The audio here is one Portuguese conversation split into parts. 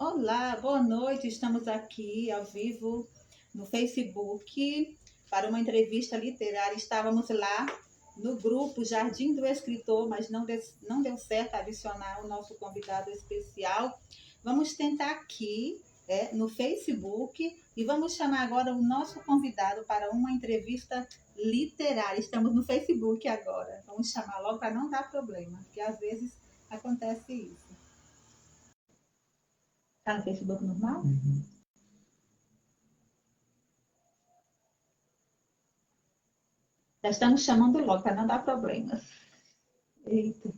Olá, boa noite. Estamos aqui ao vivo no Facebook para uma entrevista literária. Estávamos lá no grupo Jardim do Escritor, mas não deu certo adicionar o nosso convidado especial. Vamos tentar aqui no Facebook e vamos chamar agora o nosso convidado para uma entrevista literária. Estamos no Facebook agora. Vamos chamar logo para não dar problema, porque às vezes acontece isso. Está no Facebook normal? Já estamos chamando logo para não dar problemas. Eita.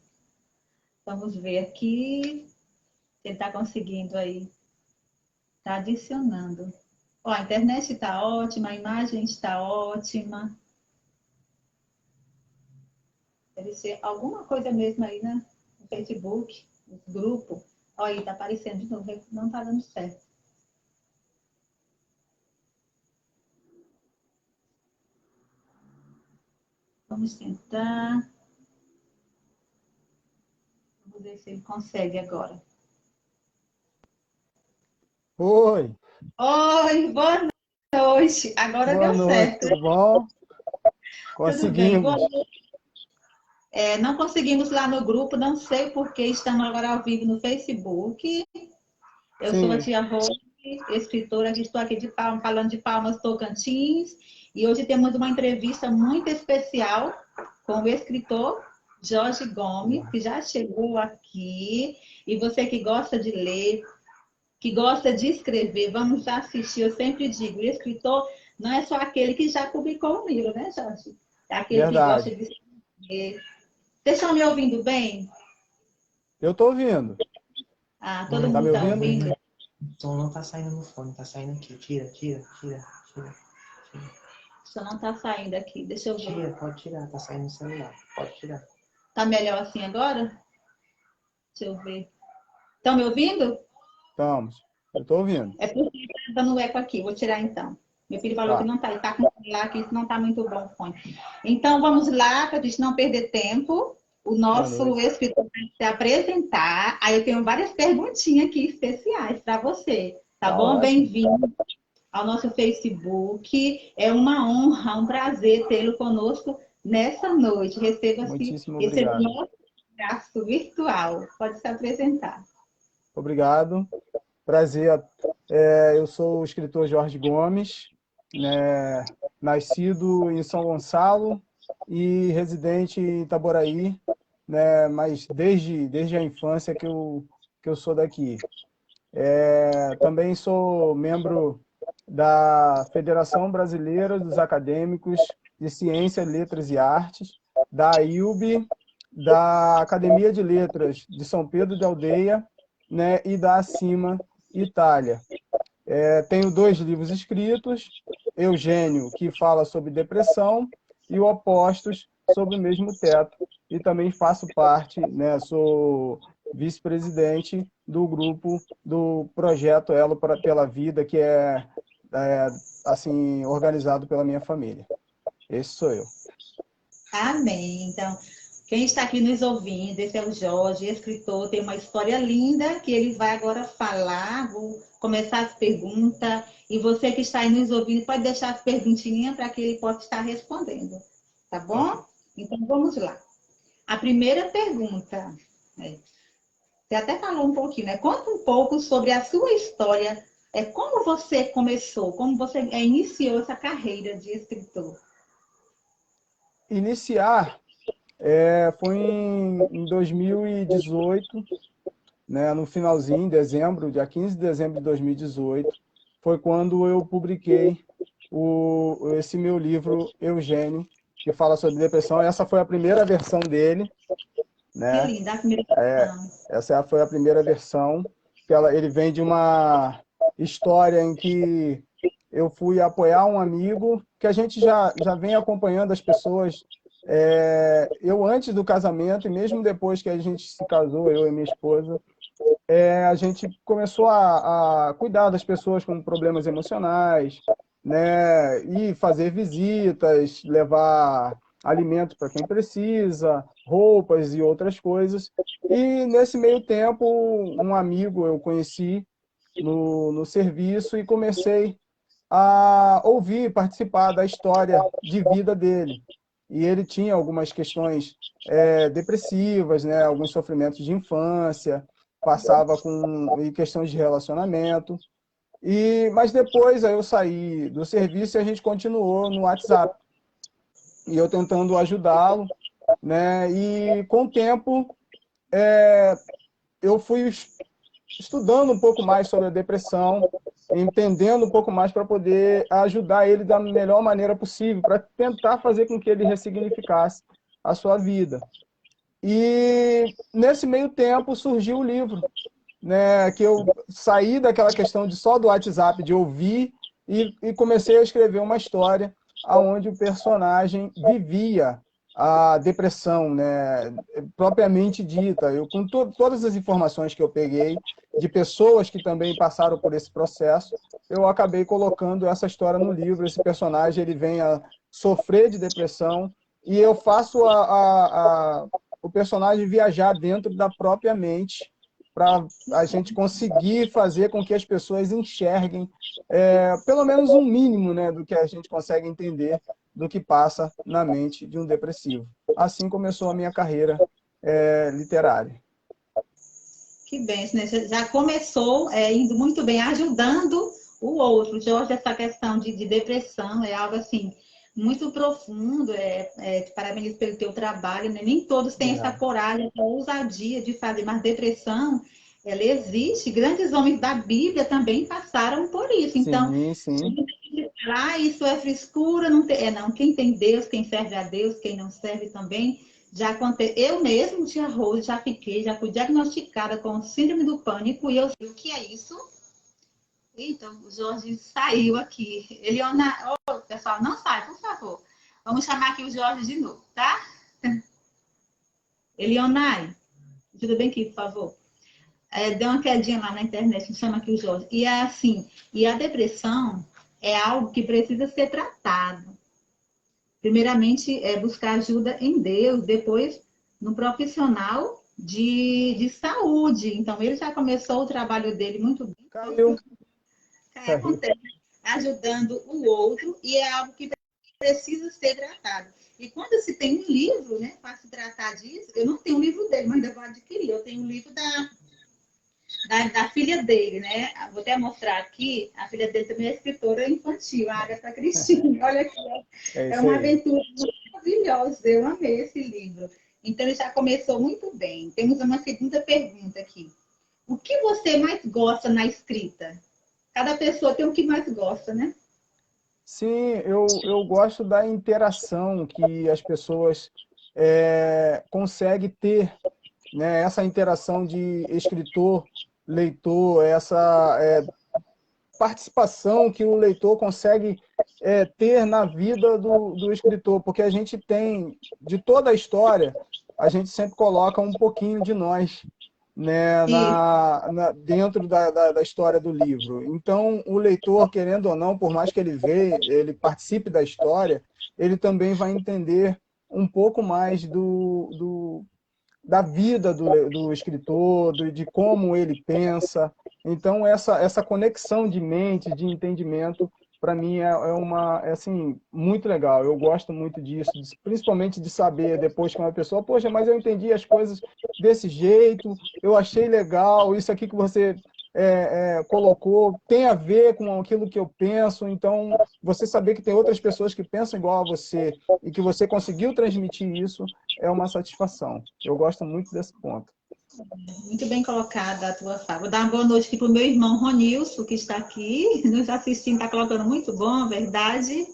Vamos ver aqui se ele está conseguindo aí. Está adicionando. Ó, a internet está ótima, a imagem está ótima. Deve ser alguma coisa mesmo aí, né? No Facebook, no grupo. Ó, aí está aparecendo de novo, não está dando certo. Vamos tentar. Vamos ver se ele consegue agora. Oi. Oi, boa noite. Agora Boa deu noite, certo. tudo bom? Tudo bem, boa Conseguimos. noite. Não conseguimos lá no grupo, não sei porque estamos agora ao vivo no Facebook. Eu sou a Sim, tia Rose, escritora, estou aqui de Palmas, falando de Palmas, Tocantins, e hoje temos uma entrevista muito especial com o escritor Jorge Gomes, que já chegou aqui, e você que gosta de ler, que gosta de escrever, vamos assistir. Eu sempre digo, o escritor não é só aquele que já publicou um livro, né, Jorge? É aquele que gosta verdade. de escrever. Vocês estão me ouvindo bem? Eu estou ouvindo. Ah, todo Mãe, Tá mundo me está ouvindo? ouvindo? o som não tá saindo no fone, tá saindo aqui. Tira. Só não está saindo aqui. Deixa eu ver. Tira, pode tirar, tá saindo no celular. Pode tirar. Tá melhor assim agora? Deixa eu ver. Estão me ouvindo? Estamos. Eu estou ouvindo. É porque está dando eco aqui. Vou tirar então. Meu filho falou que Tá. não está. Ele está com o celular aqui, isso não está muito bom o fone. Então vamos lá, para a gente não perder tempo. O Boa nosso noite. escritor vai se apresentar. Aí eu tenho várias perguntinhas aqui especiais para você. Tá Tá bom? ótimo. Bem-vindo ao nosso Facebook. É uma honra, um prazer tê-lo conosco nessa noite. Muitíssimo Receba o obrigado. nosso abraço virtual. Pode se apresentar. Obrigado. Prazer. Eu sou o escritor Jorge Gomes, né, nascido em São Gonçalo e residente em Itaboraí, né, mas desde a infância que eu sou daqui. Também sou membro da Federação Brasileira dos Acadêmicos de Ciência, Letras e Artes, da AIUB, da Academia de Letras de São Pedro de Aldeia, né, e da Acima Itália. Tenho 2 livros escritos, Eugênio, que fala sobre depressão, e o Opostos, sobre o mesmo teto. E também faço parte, né, sou vice-presidente do grupo do projeto Elo pela Vida, que é assim, organizado pela minha família. Esse sou eu. Amém. Então, quem está aqui nos ouvindo, esse é o Jorge, escritor, tem uma história linda que ele vai agora falar. Vou começar as perguntas. E você que está aí nos ouvindo, pode deixar as perguntinhas para que ele possa estar respondendo. Tá bom? Então, vamos lá. A primeira pergunta. Você até falou um pouquinho, né? Conta um pouco sobre a sua história. Como você começou, como você iniciou essa carreira de escritor. Iniciar foi em 2018, né, no finalzinho, em dezembro, dia 15 de dezembro de 2018, foi quando eu publiquei esse meu livro, Eugênio, que fala sobre depressão. Essa foi a primeira versão dele, Que né? linda, a primeira versão. Essa foi a primeira versão, que ele vem de uma história em que eu fui apoiar um amigo, que a gente já vem acompanhando as pessoas. Eu, antes do casamento, e mesmo depois que a gente se casou, eu e minha esposa, a gente começou a cuidar das pessoas com problemas emocionais, né? E fazer visitas, levar alimento para quem precisa, roupas e outras coisas. E nesse meio tempo, um amigo eu conheci, no serviço e comecei a ouvir, participar da história de vida dele. E ele tinha algumas questões depressivas, né? Alguns sofrimentos de infância, passava com questões de relacionamento. Mas depois aí eu saí do serviço e a gente continuou no WhatsApp. E eu tentando ajudá-lo, né? E com o tempo eu fui estudando um pouco mais sobre a depressão, entendendo um pouco mais para poder ajudar ele da melhor maneira possível, para tentar fazer com que ele ressignificasse a sua vida. E nesse meio tempo surgiu o livro, né, que eu saí daquela questão de só do WhatsApp, de ouvir, e comecei a escrever uma história onde o personagem vivia a depressão, né, propriamente dita. Eu, com todas as informações que eu peguei de pessoas que também passaram por esse processo, eu acabei colocando essa história no livro. Esse personagem ele vem a sofrer de depressão e eu faço o personagem viajar dentro da própria mente para a gente conseguir fazer com que as pessoas enxerguem pelo menos um mínimo, né, do que a gente consegue entender do que passa na mente de um depressivo. Assim começou a minha carreira literária. Que bem, né? Já começou indo muito bem, ajudando o outro. Jorge, essa questão de depressão é algo assim muito profundo. Te parabenizo pelo teu trabalho, né? Nem todos têm essa coragem, essa ousadia de fazer, mas depressão, ela existe. Grandes homens da Bíblia também passaram por isso. Então, sim. Isso é frescura, não tem, não. Quem tem Deus, quem serve a Deus, quem não serve também. Já aconteceu, eu mesmo, tia Rose, já fui diagnosticada com síndrome do pânico e eu sei o que é isso. Então, o Jorge saiu aqui. Eliona, pessoal, não sai, por favor. Vamos chamar aqui o Jorge de novo, tá? Elionai, ajuda bem aqui, por favor. Deu uma quedinha lá na internet, chama aqui o Jorge. E é assim, e a depressão é algo que precisa ser tratado. Primeiramente, buscar ajuda em Deus, depois no profissional de saúde. Então, ele já começou o trabalho dele muito bem. Caiu. Acontece, ajudando o outro, e é algo que precisa ser tratado. E quando se tem um livro, né, para se tratar disso, eu não tenho o livro dele, mas ainda vou adquirir. Eu tenho o livro da filha dele, né? Vou até mostrar aqui. A filha dele também é escritora infantil, a Agatha Christie. Olha aqui, é uma aventura maravilhosa. Eu amei esse livro. Então, ele já começou muito bem. Temos uma segunda pergunta aqui. O que você mais gosta na escrita? Cada pessoa tem o que mais gosta, né? Sim, eu gosto da interação que as pessoas conseguem ter, né? Essa interação de escritor, leitor, essa participação que o leitor consegue ter na vida do escritor, porque a gente tem, de toda a história, a gente sempre coloca um pouquinho de nós, né, dentro da história do livro. Então, o leitor, querendo ou não, por mais que ele participe da história, ele também vai entender um pouco mais da vida do escritor, de como ele pensa. Então, essa conexão de mente, de entendimento, para mim assim, muito legal. Eu gosto muito disso, principalmente de saber depois que uma pessoa, poxa, mas eu entendi as coisas desse jeito, eu achei legal, isso aqui que você colocou tem a ver com aquilo que eu penso. Então, você saber que tem outras pessoas que pensam igual a você e que você conseguiu transmitir isso é uma satisfação. Eu gosto muito desse ponto. Muito bem colocada a tua fala. Vou dar uma boa noite aqui para o meu irmão Ronilson, que está aqui nos assistindo, está colocando muito bom, verdade.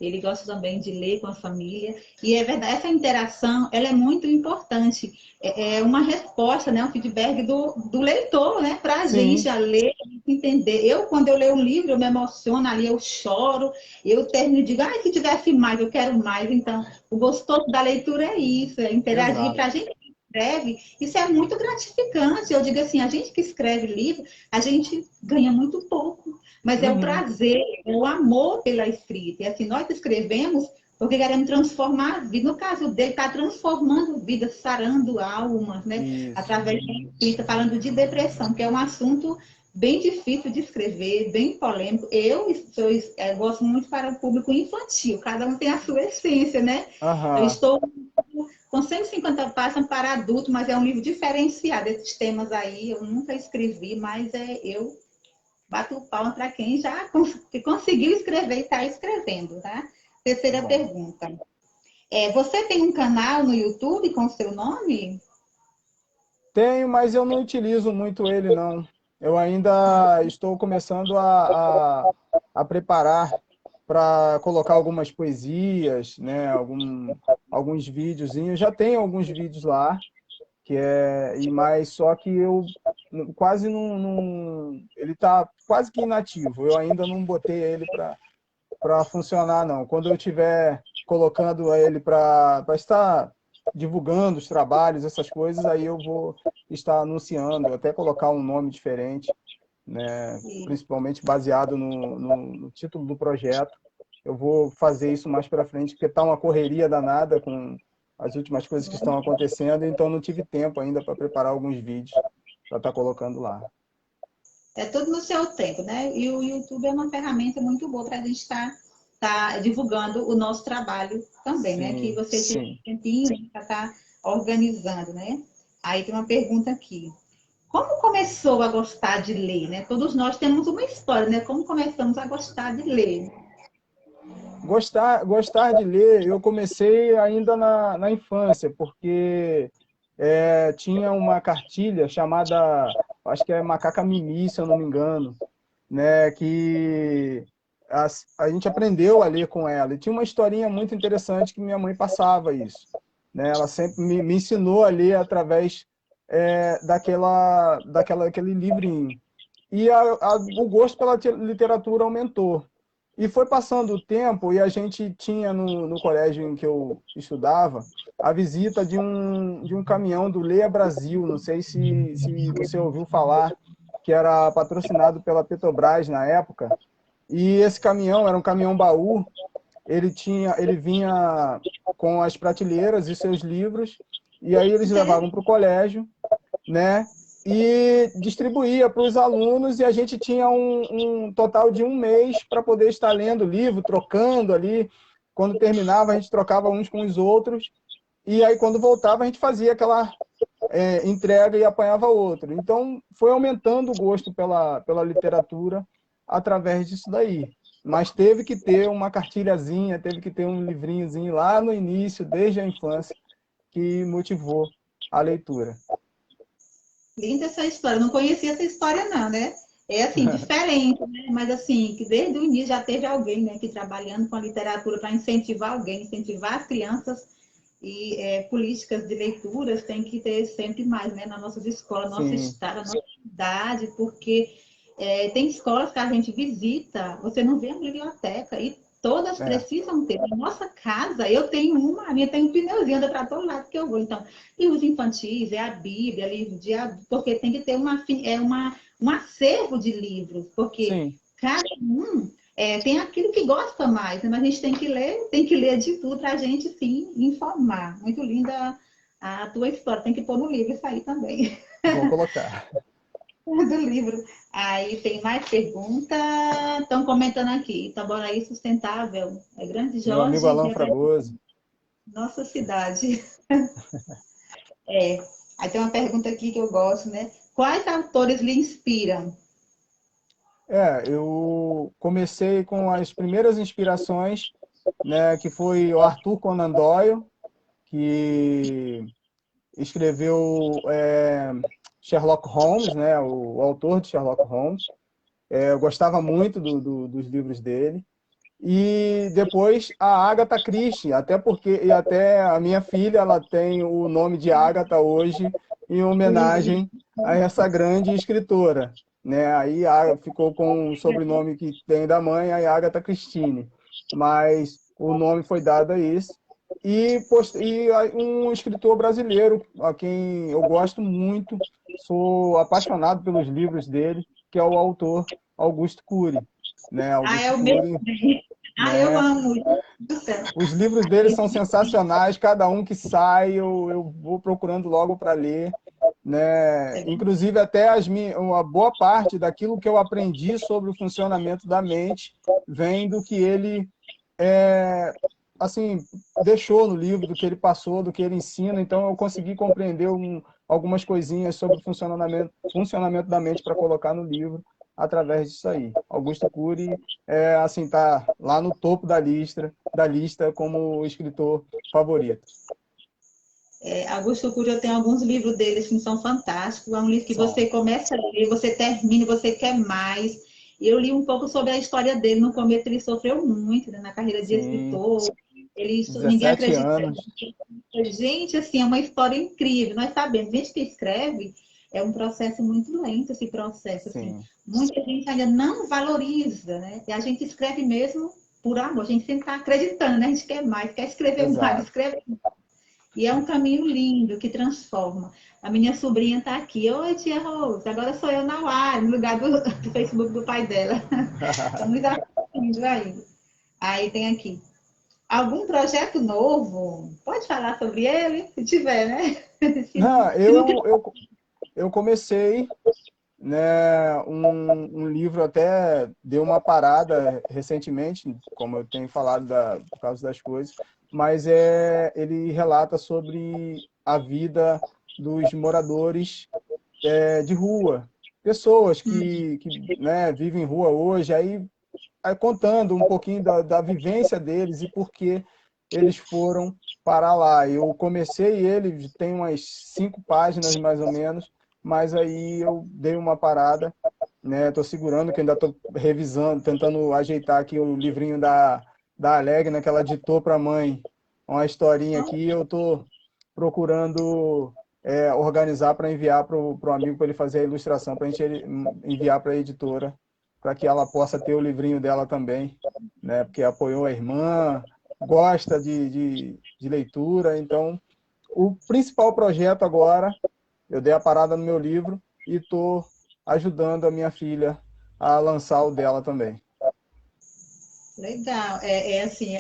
Ele gosta também de ler com a família. E é verdade, essa interação, ela é muito importante. É uma resposta, né, um feedback do leitor, né, para a gente a ler, entender. Quando eu leio um livro, eu me emociono ali, eu choro, eu termino e digo, se tivesse mais, eu quero mais. Então, o gostoso da leitura é isso, é interagir. Para a gente que escreve, isso é muito gratificante. Eu digo assim, a gente que escreve livro, a gente ganha muito pouco. Mas é o prazer, é o amor pela escrita. E assim, nós escrevemos porque queremos transformar a vida. No caso dele, está transformando vidas, sarando almas, né? Isso. Através da escrita, falando de depressão, que é um assunto bem difícil de escrever, bem polêmico. Eu gosto muito para o público infantil, cada um tem a sua essência, né? Eu Aham. estou com 150 páginas para adulto, mas é um livro diferenciado. Esses temas aí eu nunca escrevi, mas eu bato o palmo para quem já que conseguiu escrever e está escrevendo, tá? Tá Terceira bom. pergunta. Você tem um canal no YouTube com o seu nome? Tenho, mas eu não utilizo muito ele, não. Eu Ah, ainda estou começando a preparar para colocar algumas poesias, né? Alguns videozinhos. Já tenho alguns vídeos lá, mas só que eu quase ele está quase que inativo. Eu ainda não botei ele para funcionar, não. Quando eu estiver colocando ele para estar divulgando os trabalhos, essas coisas, aí eu vou estar anunciando, até colocar um nome diferente, né? Principalmente baseado no título do projeto. Eu vou fazer isso mais para frente, porque está uma correria danada com as últimas coisas que estão acontecendo, então não tive tempo ainda para preparar alguns vídeos para estar colocando lá. é tudo no seu tempo, né? E o YouTube é uma ferramenta muito boa para a gente estar divulgando o nosso trabalho também, né? Que Sim, você tem sim. um tempinho para estar organizando, né? Aí tem uma pergunta aqui. Como começou a gostar de ler, né? Todos nós temos uma história, né? Como começamos a gostar de ler? Gostar de ler, eu comecei ainda na infância, porque tinha uma cartilha chamada, acho que é Macaca Mimi, se eu não me engano, né, que a gente aprendeu a ler com ela. E tinha uma historinha muito interessante que minha mãe passava isso, né? Ela sempre me ensinou a ler através daquele livrinho. E o gosto pela literatura aumentou. E foi passando o tempo e a gente tinha no colégio em que eu estudava a visita de um caminhão do Leia Brasil, não sei se você ouviu falar, que era patrocinado pela Petrobras na época. E esse caminhão era um caminhão baú, ele vinha com as prateleiras e seus livros, e aí eles levavam para o colégio, né? E distribuía para os alunos, e a gente tinha um total de um mês para poder estar lendo o livro, trocando ali. Quando terminava, a gente trocava uns com os outros, e aí quando voltava, a gente fazia aquela entrega e apanhava outro. Então, foi aumentando o gosto pela literatura através disso daí. Mas teve que ter uma cartilhazinha, teve que ter um livrinhozinho lá no início, desde a infância, que motivou a leitura. Linda essa história. Não conhecia essa história, não, né? É assim, diferente, né? Mas assim, que desde o início já teve alguém, né, que trabalhando com a literatura para incentivar alguém, incentivar as crianças e políticas de leituras tem que ter sempre mais, né, nas nossas escolas, nosso Sim, estado, nossa cidade, porque tem escolas que a gente visita, você não vê a biblioteca e todas é, precisam ter. Na nossa casa, eu tenho uma, a minha tem um pneuzinho, anda para todo lado que eu vou. Então, livros infantis, é a Bíblia, livro de adulto, porque tem que ter um acervo de livros, porque sim. cada um tem aquilo que gosta mais, né? Mas a gente tem que ler de tudo para a gente sim informar. Muito linda a tua história, tem que pôr no livro isso aí também, Vou colocar. do livro. Aí tem mais pergunta. Estão comentando aqui. Itaboraí Sustentável. É Grande Meu amigo Jorge, Alan representa Fragoso. nossa cidade. Aí tem uma pergunta aqui que eu gosto, né? Quais autores lhe inspiram? Eu comecei com as primeiras inspirações, né, que foi o Arthur Conan Doyle, que escreveu Sherlock Holmes, né, o autor de Sherlock Holmes. Eu gostava muito dos livros dele. E depois a Agatha Christie, até a minha filha ela tem o nome de Agatha hoje em homenagem a essa grande escritora, né? Aí ficou com o sobrenome que tem da mãe, a Agatha Christine, mas o nome foi dado a esse. Um escritor brasileiro a quem eu gosto muito, sou apaixonado pelos livros dele, que é o autor Augusto Cury, né? Ah, é Augusto o meu Cury também. Ah, eu né? amo. Do céu. Os livros dele são sensacionais, cada um que sai eu vou procurando logo para ler, né? Inclusive até uma boa parte daquilo que eu aprendi sobre o funcionamento da mente vem do que ele assim deixou no livro, do que ele passou, do que ele ensina. Então eu consegui compreender algumas coisinhas sobre o funcionamento da mente para colocar no livro através disso aí. Augusto Cury assim tá lá no topo da lista como escritor favorito. Augusto Cury, eu tenho alguns livros dele que são fantásticos. É um livro que São. você começa a ler, você termina, você quer mais. Eu li um pouco sobre a história dele. No começo ele sofreu muito, né, na carreira de Sim, escritor. Ninguém 17 acredita. anos. Gente, assim, é uma história incrível. Nós sabemos, gente que escreve é um processo muito lento, esse processo, assim. Sim, Muita gente ainda não valoriza, né? E a gente escreve mesmo por amor. A gente sempre está acreditando, né? A gente quer mais, quer escrever mais, exato. escreve. E é um caminho lindo que transforma. A minha sobrinha está aqui. Oi, tia Rose, agora sou eu na UAR, no lugar do Facebook do pai dela. Estamos assistindo aí. Aí tem aqui. Algum projeto novo? Pode falar sobre ele, se tiver, né? Não, Se não tiver, eu comecei, né, um livro, até deu uma parada recentemente, como eu tenho falado por causa das coisas, mas ele relata sobre a vida dos moradores de rua, pessoas né, vivem em rua hoje, aí contando um pouquinho da vivência deles e por que eles foram para lá. Eu comecei ele, tem umas 5 páginas mais ou menos, mas aí eu dei uma parada, né? Estou segurando, que ainda estou revisando, tentando ajeitar aqui o livrinho da Alegna, que ela ditou para a mãe uma historinha aqui. Eu estou procurando organizar para enviar para o amigo, para ele fazer a ilustração, para a gente enviar para a editora, para que ela possa ter o livrinho dela também, né? Porque apoiou a irmã, gosta de leitura. Então, o principal projeto agora, eu dei a parada no meu livro e estou ajudando a minha filha a lançar o dela também. legal. Assim,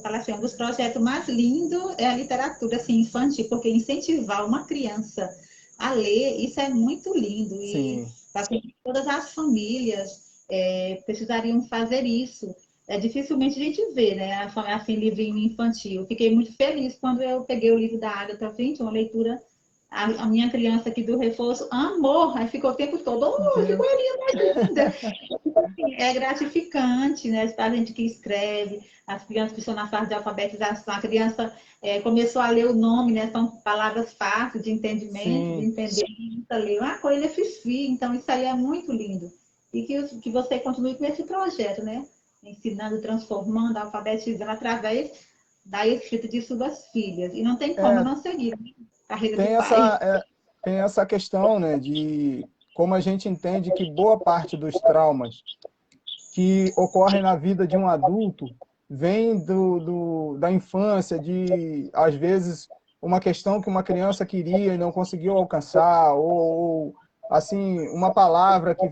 falo assim, um dos projetos mais lindos é a literatura assim, infantil, porque incentivar uma criança a ler, isso é muito lindo. E Sim, assim, todas as famílias precisariam fazer isso. Dificilmente a gente vê, né, assim, livrinho infantil. Fiquei muito feliz quando eu peguei o livro da Agatha, gente, uma leitura. A minha criança aqui do Reforço amou, aí ficou o tempo todo, oh, que viu? coelhinha mais linda. É gratificante, né? Para a gente que escreve, as crianças que estão na fase de alfabetização, a criança começou a ler o nome, né? São palavras fáceis de entendimento, de Sim, entender. Leu, coelho é fifi, então isso aí é muito lindo. E que você continue com esse projeto, né? Ensinando, transformando, alfabetizando através da escrita de suas filhas. E não tem como eu é, não seguir a carreira do tem pai. essa questão, né, de como a gente entende que boa parte dos traumas que ocorrem na vida de um adulto vem da infância, às vezes, uma questão que uma criança queria e não conseguiu alcançar, ou assim, uma palavra que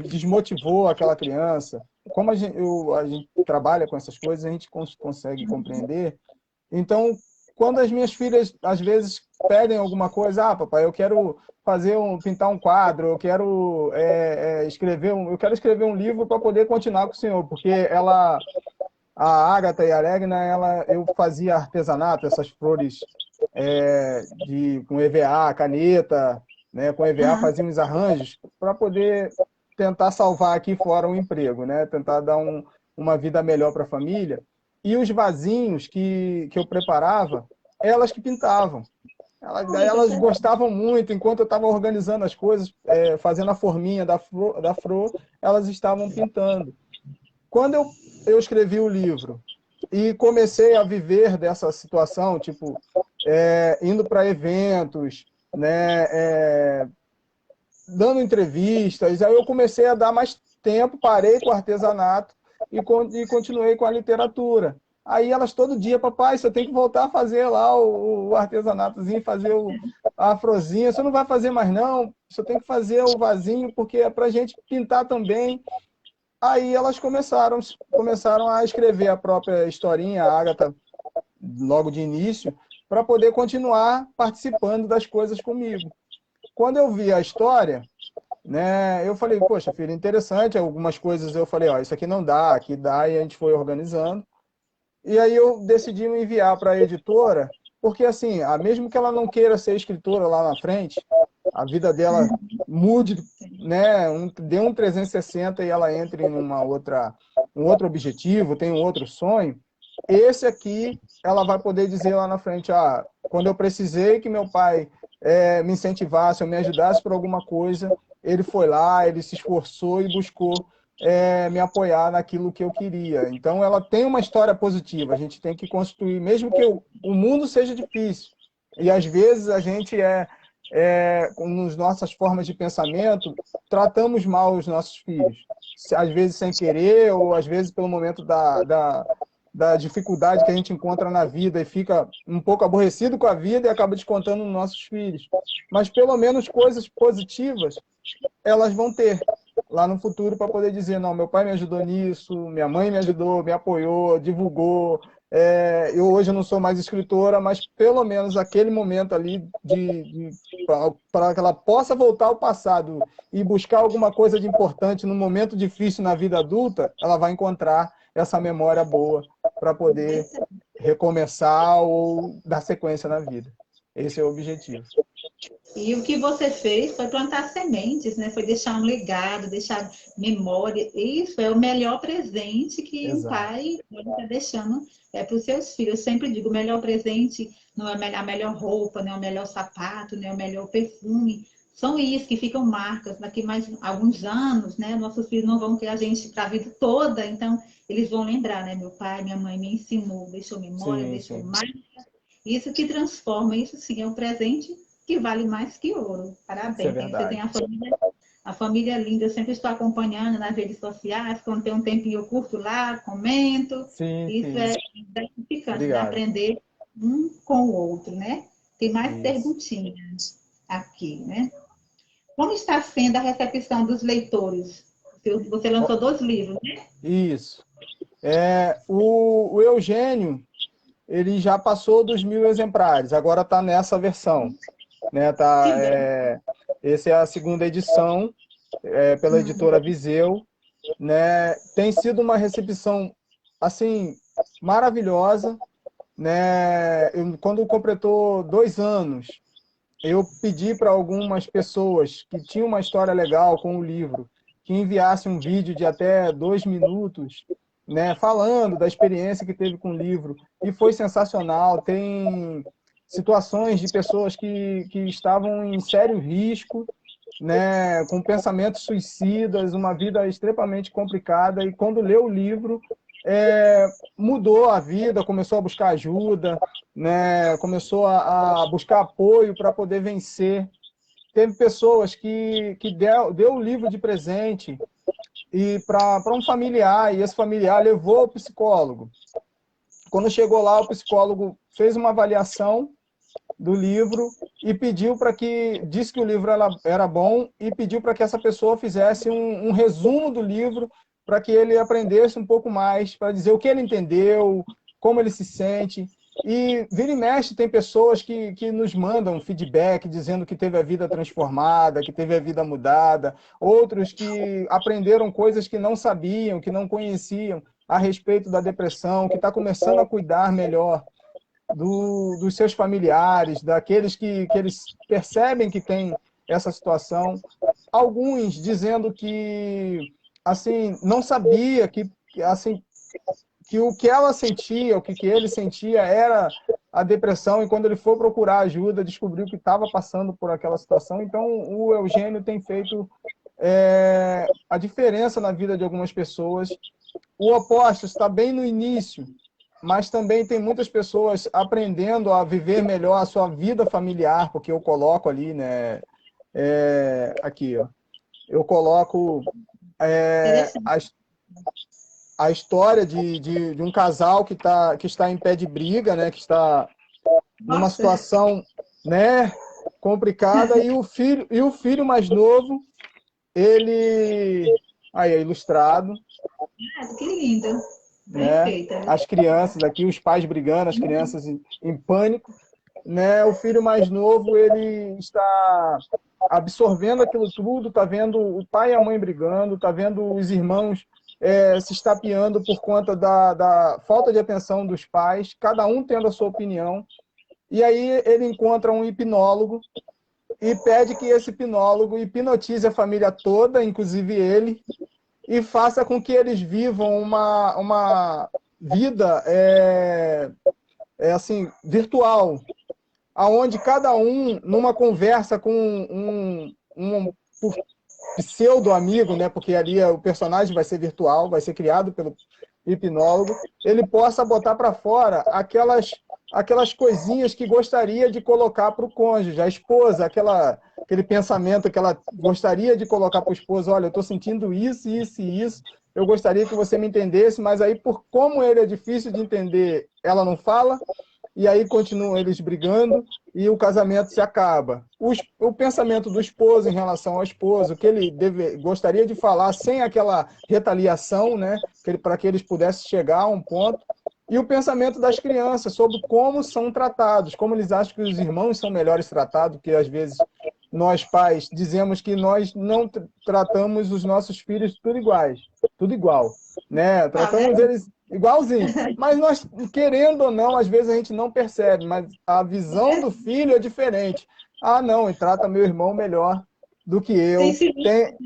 desmotivou aquela criança. Como a gente trabalha com essas coisas, a gente consegue compreender. Então, quando as minhas filhas, às vezes, pedem alguma coisa, papai, eu quero pintar um quadro, eu quero eu quero escrever um livro para poder continuar com o senhor, porque a Agatha e a Regna, eu fazia artesanato, essas flores com EVA, caneta, né, com EVA Ah, fazia uns arranjos para poder tentar salvar aqui fora um emprego, né, tentar dar uma vida melhor para a família. E os vasinhos que eu preparava, elas que pintavam. Daí ai, que elas gostavam muito, enquanto eu estava organizando as coisas, fazendo a forminha da flor, elas estavam pintando. Quando eu escrevi o livro e comecei a viver dessa situação, tipo, indo para eventos, né, dando entrevistas, aí eu comecei a dar mais tempo, parei com o artesanato e continuei com a literatura. Aí elas todo dia, papai, você tem que voltar a fazer lá o artesanatozinho, fazer a afrozinha, você não vai fazer mais não, você tem que fazer o vasinho, porque é para a gente pintar também. Aí elas começaram a escrever a própria historinha, a Agatha, logo de início, para poder continuar participando das coisas comigo. Quando eu vi a história, né, eu falei, poxa, filho, interessante. Algumas coisas eu falei, ó, isso aqui não dá, aqui dá, e a gente foi organizando. E aí eu decidi me enviar para a editora, porque assim, mesmo que ela não queira ser escritora lá na frente, a vida dela mude, né, dê um 360 e ela entre um outro objetivo, tem um outro sonho, esse aqui ela vai poder dizer lá na frente, quando eu precisei que meu pai me incentivasse, ou me ajudasse por alguma coisa, ele foi lá, ele se esforçou e buscou me apoiar naquilo que eu queria. Então, ela tem uma história positiva. A gente tem que construir, mesmo que o mundo seja difícil. E, às vezes, a gente nas nossas formas de pensamento, tratamos mal os nossos filhos. Às vezes sem querer, ou às vezes pelo momento da dificuldade que a gente encontra na vida e fica um pouco aborrecido com a vida e acaba descontando nos nossos filhos. Mas, pelo menos, coisas positivas elas vão ter lá no futuro para poder dizer, não, meu pai me ajudou nisso, minha mãe me ajudou, me apoiou, divulgou. Eu hoje não sou mais escritora, mas pelo menos aquele momento ali para que ela possa voltar ao passado e buscar alguma coisa de importante no momento difícil na vida adulta, ela vai encontrar essa memória boa para poder recomeçar ou dar sequência na vida. Esse é o objetivo. E o que você fez foi plantar sementes, né? Foi deixar um legado, deixar memória. Isso é o melhor presente que Exato. um pai está deixando para os seus filhos. Eu sempre digo, o melhor presente não é a melhor roupa, não é o melhor sapato, não é o melhor perfume. São isso que ficam marcas. Daqui mais alguns anos, né? Nossos filhos não vão ter a gente para a vida toda, então eles vão lembrar, né? Meu pai, minha mãe me ensinou, deixou memória, deixou marca. Isso que transforma, isso sim é um presente que vale mais que ouro. Parabéns. Você tem a família linda. Eu sempre estou acompanhando nas redes sociais. Quando tem um tempinho eu curto lá, comento. Sim, Isso sim. é gratificante, né? Obrigado. Aprender um com o outro, né? Tem mais Isso. perguntinhas aqui, né? Como está sendo a recepção dos leitores? Você lançou 2 livros, né? Isso. O Eugênio, ele já passou dos 1.000 exemplares, agora está nessa versão. Né? Essa é a segunda edição, pela editora Viseu. Né? Tem sido uma recepção assim, maravilhosa. Né? Quando completou 2 anos, eu pedi para algumas pessoas que tinham uma história legal com o livro, que enviassem um vídeo de até 2 minutos, né, falando da experiência que teve com o livro. E foi sensacional. Tem situações de pessoas que estavam em sério risco, né, com pensamentos suicidas, uma vida extremamente complicada, e quando leu o livro, mudou a vida, começou a buscar ajuda, né, começou a buscar apoio para poder vencer. Teve pessoas que deu o livro de presente e para um familiar, e esse familiar levou o psicólogo. Quando chegou lá, o psicólogo fez uma avaliação do livro e pediu disse que o livro era bom e pediu para que essa pessoa fizesse um resumo do livro para que ele aprendesse um pouco mais, para dizer o que ele entendeu, como ele se sente. E vira e mexe, tem pessoas que nos mandam feedback dizendo que teve a vida transformada, que teve a vida mudada, outros que aprenderam coisas que não sabiam, que não conheciam a respeito da depressão, que está começando a cuidar melhor dos seus familiares, daqueles que eles percebem que tem essa situação. Alguns dizendo que assim não sabia que assim que o que ela sentia, o que ele sentia era a depressão, e quando ele foi procurar ajuda, descobriu que estava passando por aquela situação. Então, o Eugênio tem feito a diferença na vida de algumas pessoas. O Oposto está bem no início, mas também tem muitas pessoas aprendendo a viver melhor a sua vida familiar, porque eu coloco ali, né? Aqui, ó. Eu coloco a história de um casal que está em pé de briga, né? Que está numa situação, né, complicada, e o filho mais novo, ele Aí é ilustrado, Ah, que lindo. né? Perfeita. As crianças aqui, os pais brigando, as crianças em pânico, né? O filho mais novo, ele está absorvendo aquilo tudo, está vendo o pai e a mãe brigando, está vendo os irmãos se estapeando por conta da falta de atenção dos pais, cada um tendo a sua opinião. E aí ele encontra um hipnólogo e pede que esse hipnólogo hipnotize a família toda, inclusive ele, e faça com que eles vivam uma vida assim, virtual, aonde cada um, numa conversa com um pseudo-amigo, né, porque ali o personagem vai ser virtual, vai ser criado pelo hipnólogo, ele possa botar para fora aquelas coisinhas que gostaria de colocar para o cônjuge, a esposa, aquele pensamento que ela gostaria de colocar para o esposo, olha, eu estou sentindo isso, isso e isso, eu gostaria que você me entendesse, mas aí, por como ele é difícil de entender, ela não fala, e aí continuam eles brigando e o casamento se acaba. O pensamento do esposo em relação ao esposo, que ele gostaria de falar sem aquela retaliação, né, para que eles pudessem chegar a um ponto, e o pensamento das crianças sobre como são tratados, como eles acham que os irmãos são melhores tratados, que às vezes nós pais dizemos que nós não tratamos os nossos filhos tudo igual, né? Tratamos eles igualzinho. Mas nós, querendo ou não, às vezes a gente não percebe, mas a visão do filho é diferente. Ah, não, ele trata meu irmão melhor do que eu. Tem,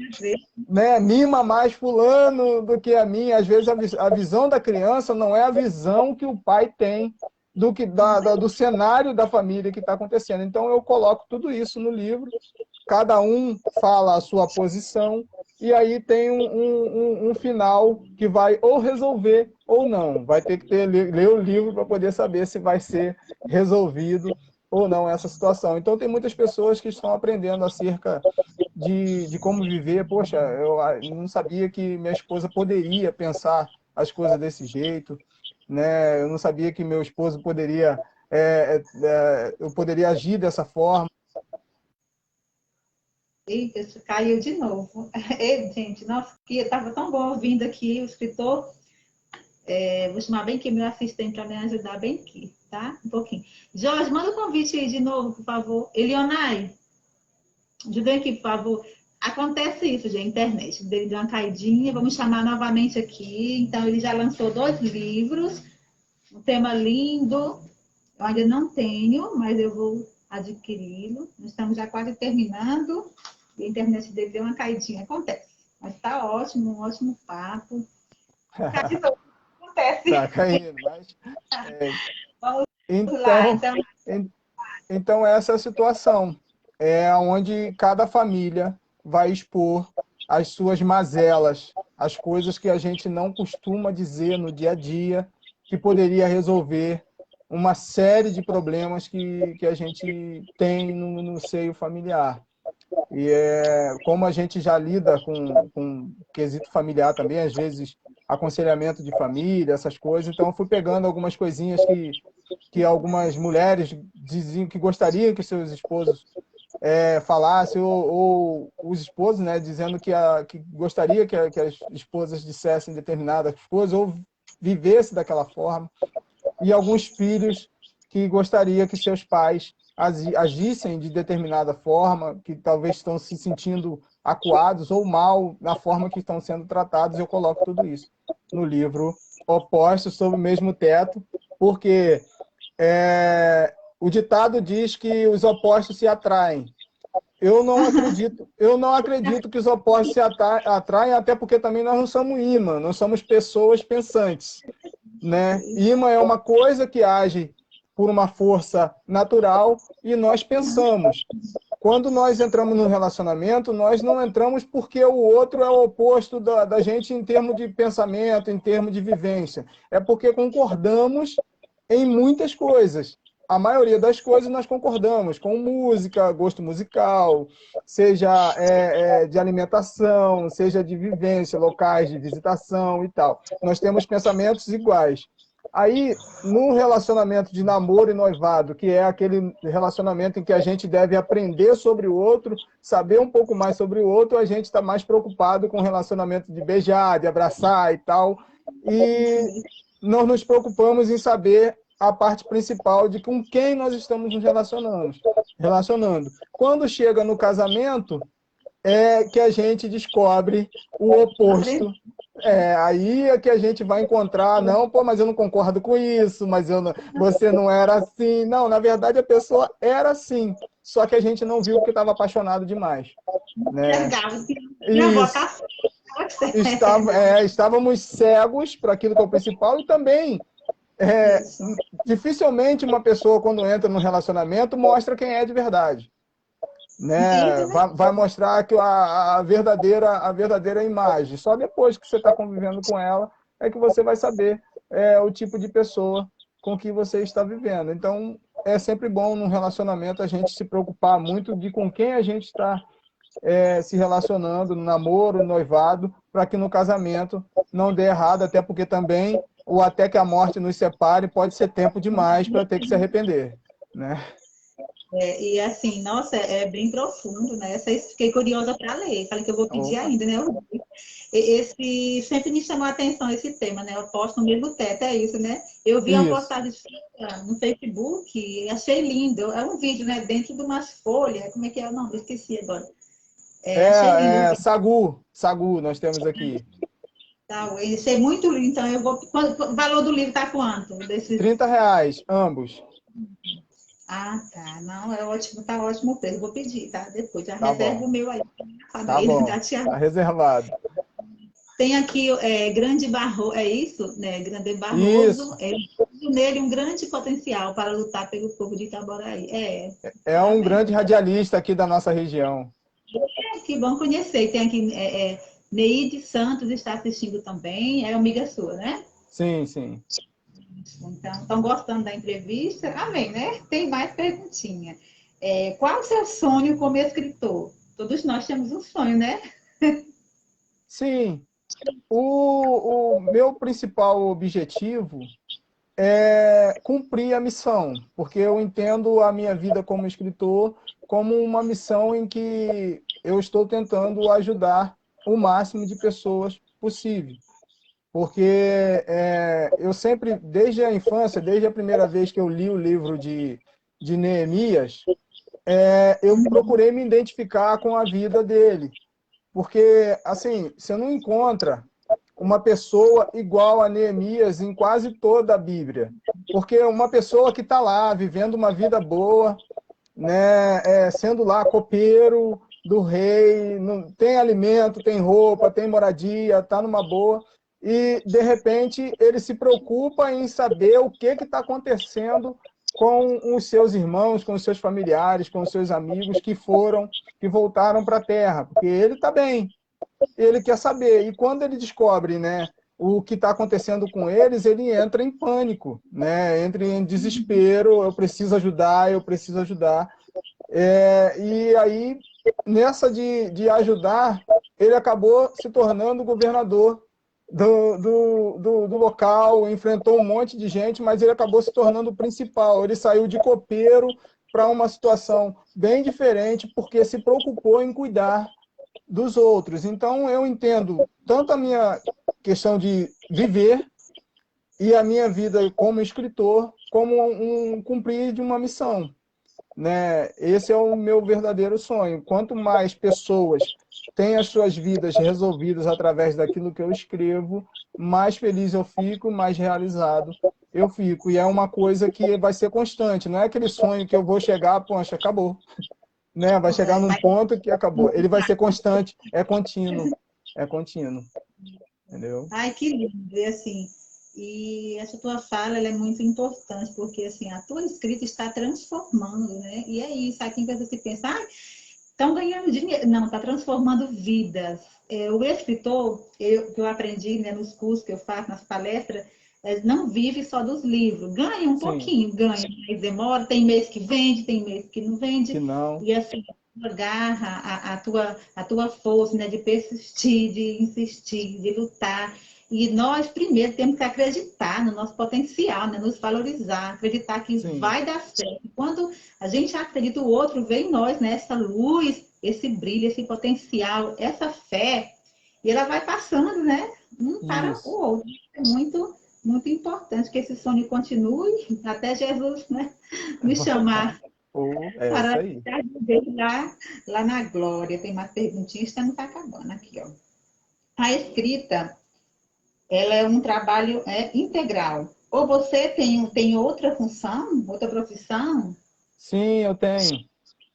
né, mima mais fulano do que a minha. Às vezes a visão da criança não é a visão que o pai tem do cenário da família que está acontecendo. Então eu coloco tudo isso no livro, cada um fala a sua posição, e aí tem um final que vai ou resolver ou não. Vai ter que ler o livro para poder saber se vai ser resolvido ou não essa situação. Então tem muitas pessoas que estão aprendendo acerca de como viver. Poxa, eu não sabia que minha esposa poderia pensar as coisas desse jeito, né? Eu não sabia que meu esposo poderia, eu poderia agir dessa forma. Eita, isso caiu de novo. Ei, gente, nossa, que estava tão bom ouvindo aqui o escritor. Vou chamar bem aqui meu assistente para me ajudar bem aqui, tá? Um pouquinho. Jorge, manda o convite aí de novo, por favor. Elionai, ajuda aqui, por favor. Acontece isso, gente, internet. Dele deu uma caidinha, vamos chamar novamente aqui. Então, ele já lançou 2 livros, um tema lindo. Eu ainda não tenho, mas eu vou adquiri-lo. Nós estamos já quase terminando. E a internet dele deu uma caidinha. Acontece. Mas está ótimo, um ótimo papo. Acontece. Tá caindo, mas... Vamos lá, Então, então essa é a situação. É onde cada família vai expor as suas mazelas, as coisas que a gente não costuma dizer no dia a dia, que poderia resolver uma série de problemas que a gente tem no seio familiar. E como a gente já lida com quesito familiar também, às vezes aconselhamento de família, essas coisas, então eu fui pegando algumas coisinhas que algumas mulheres diziam que gostariam que seus esposos falassem, ou os esposos, né, dizendo que gostaria que as esposas dissessem determinadas coisas, ou vivesse daquela forma, e alguns filhos que gostaria que seus pais agissem de determinada forma, que talvez estão se sentindo acuados ou mal na forma que estão sendo tratados. Eu coloco tudo isso no livro Opostos sob o Mesmo Teto, porque o ditado diz que os opostos se atraem. Eu não acredito que os opostos se atraem, até porque também nós não somos imã, nós somos pessoas pensantes, né? Imã é uma coisa que age por uma força natural e nós pensamos. Quando nós entramos no relacionamento, nós não entramos porque o outro é o oposto da gente em termos de pensamento, em termos de vivência. É porque concordamos em muitas coisas. A maioria das coisas nós concordamos, com música, gosto musical, seja de alimentação, seja de vivência, locais de visitação e tal. Nós temos pensamentos iguais. Aí, no relacionamento de namoro e noivado, que é aquele relacionamento em que a gente deve aprender sobre o outro, saber um pouco mais sobre o outro, a gente está mais preocupado com o relacionamento de beijar, de abraçar e tal. E nós nos preocupamos em saber a parte principal de com quem nós estamos nos relacionando. Quando chega no casamento, é que a gente descobre o oposto. Aí é que a gente vai encontrar, não, pô, mas eu não concordo com isso, mas você não era assim. Não, na verdade a pessoa era assim, só que a gente não viu porque estava apaixonado demais. Né? Isso. Estávamos cegos para aquilo que é o principal e também dificilmente uma pessoa, quando entra num relacionamento, mostra quem é de verdade. Né? Vai mostrar que a verdadeira imagem. Só depois que você está convivendo com ela é que você vai saber o tipo de pessoa com que você está vivendo. Então, é sempre bom num relacionamento a gente se preocupar muito de com quem a gente está se relacionando, no namoro, no noivado, para que no casamento não dê errado, até porque também, ou até que a morte nos separe, pode ser tempo demais para ter que se arrepender. Né? E assim, nossa, é bem profundo, né? Fiquei curiosa para ler. Falei que eu vou pedir ainda, né? Sempre me chamou a atenção esse tema, né? Eu posto no mesmo teto, é isso, né? Eu vi uma postagem no Facebook e achei lindo. É um vídeo, né? Dentro de umas folhas. Como é que é o nome? Esqueci agora. Achei lindo. Sagu, nós temos aqui. Tá, isso é muito lindo. Então, o valor do livro está quanto? R$30, ambos. Ah, tá. Não, é ótimo, tá ótimo o preço. Vou pedir, tá? Depois, já tá reservo bom. o meu aí. Tá bom, tá reservado. Tem aqui Grande Barroso, é isso? Né? Grande Barroso. Nele um grande potencial para lutar pelo povo de Itaboraí. É um grande radialista aqui da nossa região. Que bom conhecer. Tem aqui Neide Santos está assistindo também. É amiga sua, né? Sim, sim. Então, estão gostando da entrevista? Amém, né? Tem mais perguntinha. Qual o seu sonho como escritor? Todos nós temos um sonho, né? Sim. O meu principal objetivo é cumprir a missão, porque eu entendo a minha vida como escritor como uma missão em que eu estou tentando ajudar o máximo de pessoas possível. Porque eu sempre, desde a infância, desde a primeira vez que eu li o livro de Neemias, eu procurei me identificar com a vida dele. Porque, assim, você não encontra uma pessoa igual a Neemias em quase toda a Bíblia. Porque uma pessoa que está lá, vivendo uma vida boa, né, sendo lá copeiro do rei, não, tem alimento, tem roupa, tem moradia, está numa boa, e, de repente, ele se preocupa em saber o que está acontecendo com os seus irmãos, com os seus familiares, com os seus amigos que voltaram para a terra, porque ele está bem, ele quer saber. E quando ele descobre, né, o que está acontecendo com eles, ele entra em pânico, né, entra em desespero, eu preciso ajudar, eu preciso ajudar. E aí, nessa de ajudar, ele acabou se tornando governador do local, enfrentou um monte de gente, mas ele acabou se tornando o principal. Ele saiu de copeiro para uma situação bem diferente, porque se preocupou em cuidar dos outros. Então, eu entendo tanto a minha questão de viver e a minha vida como escritor como cumprir de uma missão. Né? Esse é o meu verdadeiro sonho. Quanto mais pessoas têm as suas vidas resolvidas através daquilo que eu escrevo, mais feliz eu fico, mais realizado eu fico. E é uma coisa que vai ser constante. Não é aquele sonho que eu vou chegar, poxa, acabou. Né? Vai chegar num ponto que acabou. Ele vai ser constante, é contínuo. É contínuo. Entendeu? Ai, que lindo. E essa tua fala ela é muito importante, porque assim, a tua escrita está transformando, né? E é isso, aqui em você pensa, estão ganhando dinheiro. Não, está transformando vidas. O escritor, que eu aprendi, né, nos cursos que eu faço, nas palestras, não vive só dos livros. Ganha um pouquinho, ganha, mas demora. Tem mês que vende, tem mês que não vende. Que não. E assim, a tua garra, a tua força, né, de persistir, de insistir, de lutar. E nós, primeiro, temos que acreditar no nosso potencial, né? Nos valorizar, acreditar que Sim. vai dar certo. Quando a gente acredita, o outro vê em nós, né? Essa luz, esse brilho, esse potencial, essa fé, e ela vai passando, né? Um para o Isso. outro. É muito, muito importante que esse sonho continue até Jesus, né? Me chamar É isso para aí. viver lá na glória. Tem mais perguntinhas, estamos acabando aqui, ó. A escrita, ela é um trabalho integral. Ou você tem outra função, outra profissão? Sim, eu tenho.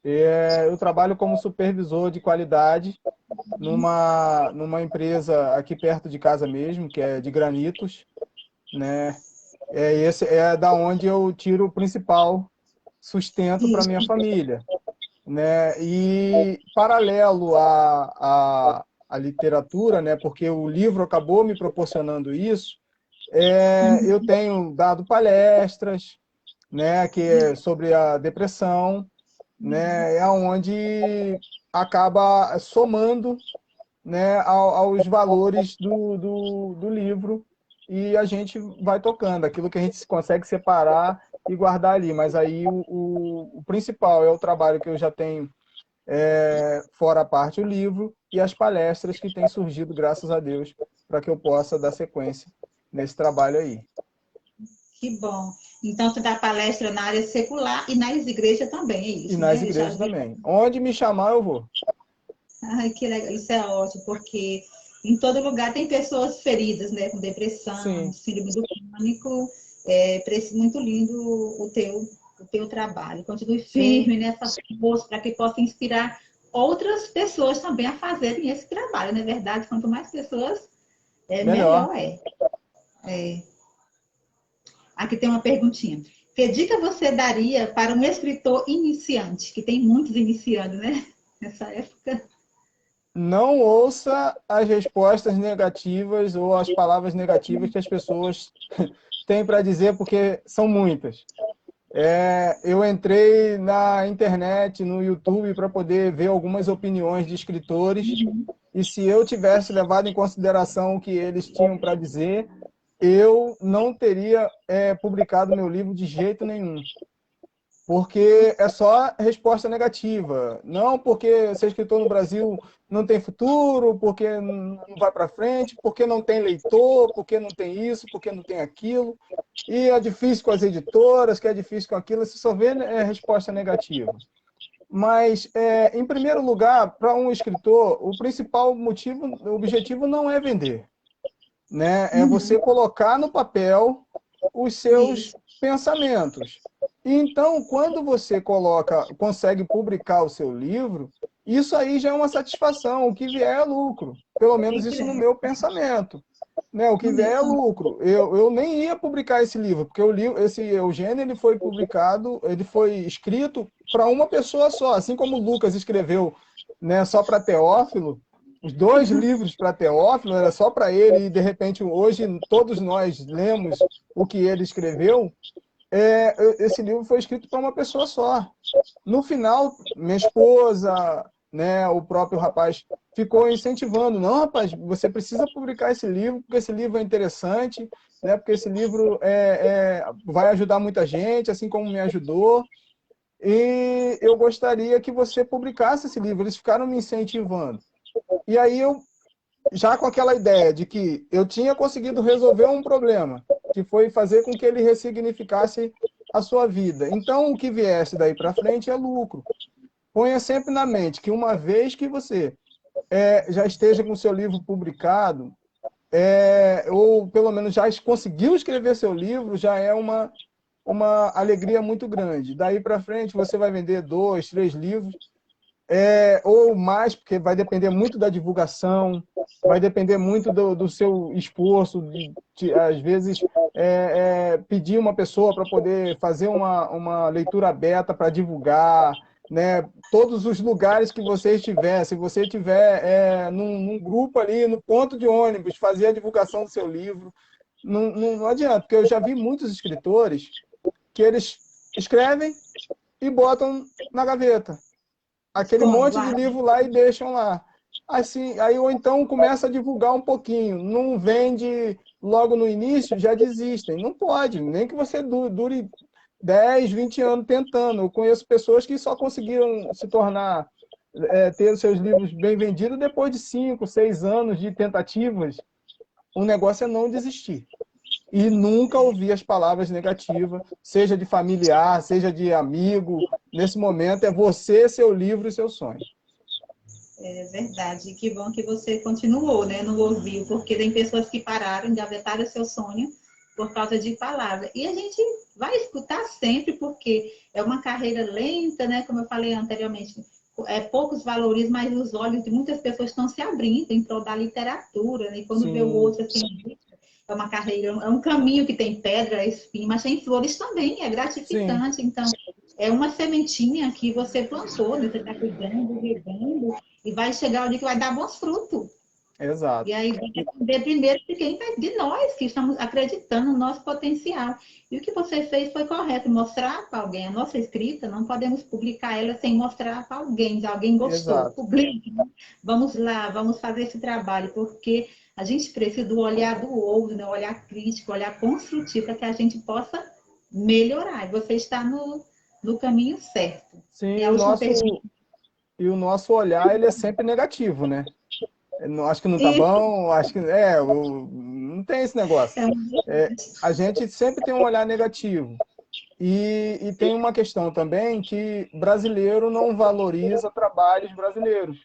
Eu trabalho como supervisor de qualidade numa empresa aqui perto de casa mesmo, que é de granitos, né? Esse é da onde eu tiro o principal sustento para minha Isso. família, né? E paralelo à literatura, né? Porque o livro acabou me proporcionando isso. Eu tenho dado palestras, né? Que é sobre a depressão, né? É onde acaba somando, né, aos valores do livro, e a gente vai tocando aquilo que a gente consegue separar e guardar ali. Mas aí o principal é o trabalho que eu já tenho, fora a parte o livro, e as palestras que têm surgido, graças a Deus, para que eu possa dar sequência nesse trabalho aí. Que bom. Então, você dá palestra na área secular e nas igrejas também, é E isso, nas né? Já igrejas vi. também. Onde me chamar, eu vou. Ai, que legal. Isso é ótimo, porque em todo lugar tem pessoas feridas, né? Com depressão, Sim, síndrome do pânico. Muito lindo o teu trabalho. Continue sim, firme nessa força para que possa inspirar outras pessoas também a fazerem esse trabalho, não é verdade? Quanto mais pessoas, melhor. melhor é. Aqui tem uma perguntinha. Que dica você daria para um escritor iniciante, que tem muitos iniciando, né? Nessa época. Não ouça as respostas negativas ou as palavras negativas que as pessoas têm para dizer, porque são muitas. Eu entrei na internet, no YouTube, para poder ver algumas opiniões de escritores, e se eu tivesse levado em consideração o que eles tinham para dizer, eu não teria publicado meu livro de jeito nenhum. Porque é só resposta negativa. Não porque ser escritor no Brasil não tem futuro, porque não vai para frente, porque não tem leitor, porque não tem isso, porque não tem aquilo. E é difícil com as editoras, que é difícil com aquilo. Você só vê resposta negativa. Mas, em primeiro lugar, para um escritor, o principal motivo, o objetivo não é vender, né? É você colocar no papel os seus Isso. pensamentos. E então, quando você consegue publicar o seu livro, isso aí já é uma satisfação. O que vier é lucro. Pelo menos Sempre isso no é. meu pensamento. Né? O que No vier meu é também. lucro. Eu nem ia publicar esse livro, porque esse Eugênio ele foi publicado, ele foi escrito para uma pessoa só, assim como o Lucas escreveu, né, só para Teófilo. Os 2 livros para Teófilo era só para ele, e de repente hoje todos nós lemos o que ele escreveu. Esse livro foi escrito para uma pessoa só. No final, minha esposa, né, o próprio rapaz ficou incentivando. Não, rapaz, você precisa publicar esse livro, porque esse livro é interessante, né, porque esse livro vai ajudar muita gente, assim como me ajudou. E eu gostaria que você publicasse esse livro. Eles ficaram me incentivando. E aí eu, já com aquela ideia de que eu tinha conseguido resolver um problema, que foi fazer com que ele ressignificasse a sua vida. Então, o que viesse daí para frente é lucro. Ponha sempre na mente que uma vez que você já esteja com o seu livro publicado, ou pelo menos já conseguiu escrever seu livro, já é uma alegria muito grande. Daí para frente você vai vender 2, 3 livros, ou mais, porque vai depender muito da divulgação, vai depender muito do seu esforço, às vezes pedir uma pessoa para poder fazer uma leitura aberta para divulgar, né? Todos os lugares que você estiver, se você estiver num grupo ali, no ponto de ônibus, fazer a divulgação do seu livro, não adianta, porque eu já vi muitos escritores que eles escrevem e botam na gaveta aquele Esconde, monte de guarda. livro lá e deixam lá. assim, aí ou então começa a divulgar um pouquinho, não vende logo no início, já desistem. Não pode, nem que você dure 10, 20 anos tentando. Eu conheço pessoas que só conseguiram se tornar, ter os seus livros bem vendidos depois de 5, 6 anos de tentativas. O negócio é não desistir. E nunca ouvir as palavras negativas, seja de familiar, seja de amigo. Nesse momento é você, seu livro e seu sonho. É verdade. Que bom que você continuou, né? Não ouviu, porque tem pessoas que pararam, engavetaram o seu sonho por causa de palavras. E a gente vai escutar sempre, porque é uma carreira lenta, né? Como eu falei anteriormente, poucos valorizam, mas os olhos de muitas pessoas estão se abrindo em prol da literatura, né? E quando vê o Sim, outro assim, é uma carreira, é um caminho que tem pedra, espinho, mas tem flores também, é sim, gratificante. Então, é uma sementinha que você plantou, né? Você está cuidando, regando, e vai chegar o dia que vai dar bons frutos. E exato. aí vai depender primeiro de quem de nós que estamos acreditando no nosso potencial. E o que você fez foi correto, mostrar para alguém. A nossa escrita, não podemos publicar ela sem mostrar para alguém. Se alguém gostou, Exato. publique. Vamos lá, vamos fazer esse trabalho, porque a gente precisa do olhar do outro, né? O olhar crítico, o olhar construtivo, para que a gente possa melhorar. E você está no caminho certo. Sim, E a última pergunta. e o nosso olhar ele é sempre negativo, né? Eu não, acho que não tá E bom, acho que não tem esse negócio. é um A gente sempre tem um olhar negativo. E tem uma questão também que brasileiro não valoriza trabalhos brasileiros,